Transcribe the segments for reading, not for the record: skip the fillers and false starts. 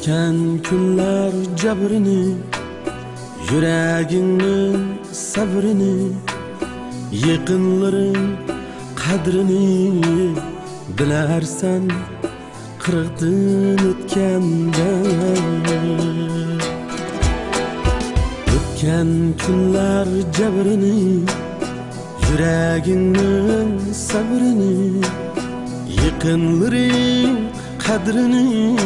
Ötken günler cebrini, yüreğinin sabrini, yakınların kadrini bilersen kırıktın ötkende. Ötken günler cebrini, yüreğinin sabrini, yakınların kadrini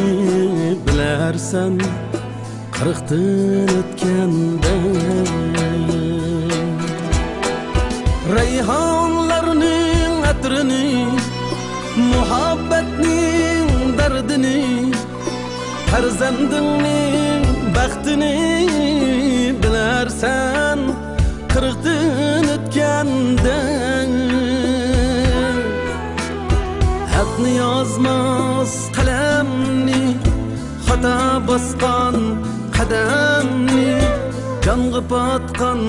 bilersen kırıktın ötkende. Reyhanlarının atrini, muhabbetinin derdini, farzandının baxtini bilersen kırıktın ötkende. Hatni yazmaz kalemni, hata baskan kademni, can kapatkan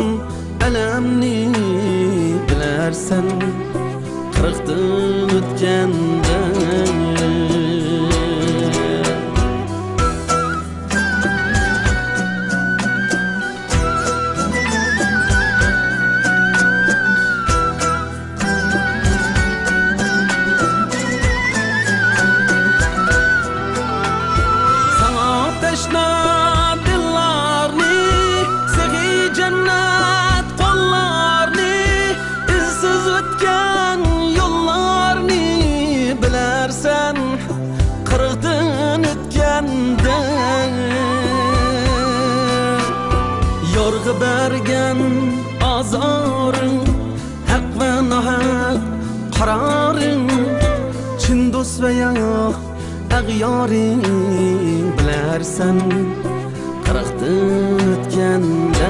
elemni bilersen kırıktın ötkende. Yorgı bergen azarın, hak ve nahak kararın, çin dost veya ağyarın bilersen kırıktın ötkende.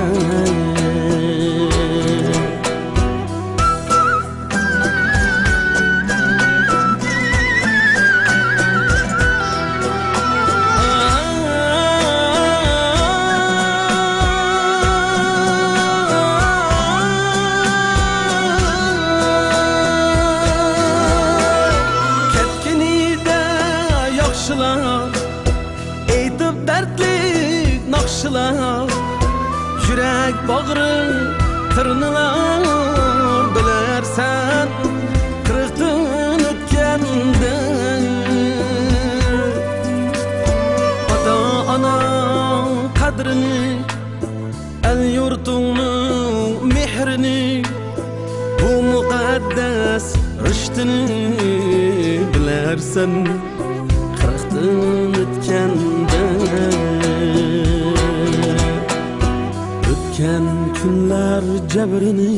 Eytib dertlik nakşılar, yürek bağrın tırnılar bilersen kırıktın ötkende. Ata ana kadrini, el yurtunun mehrini, bu mukaddes rüştini bilersen kırıktın ötkende. Ötken günler cebrini,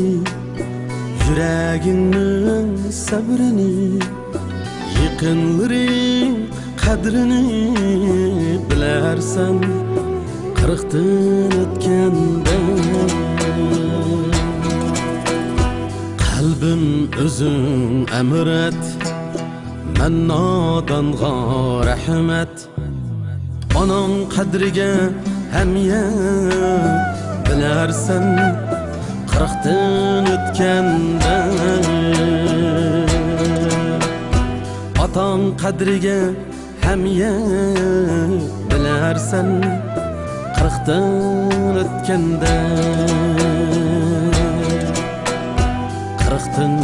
yüreğinin sabrini, yakınların kadrini bilersen kırıktın ötkende. Kalbim özün emret, men nadanğa rahmet, anan kadriga hamiya bilersen kırıktın ötkende. Atan kadriga hamiya bilersen kırıktın ötkende. Kırıktın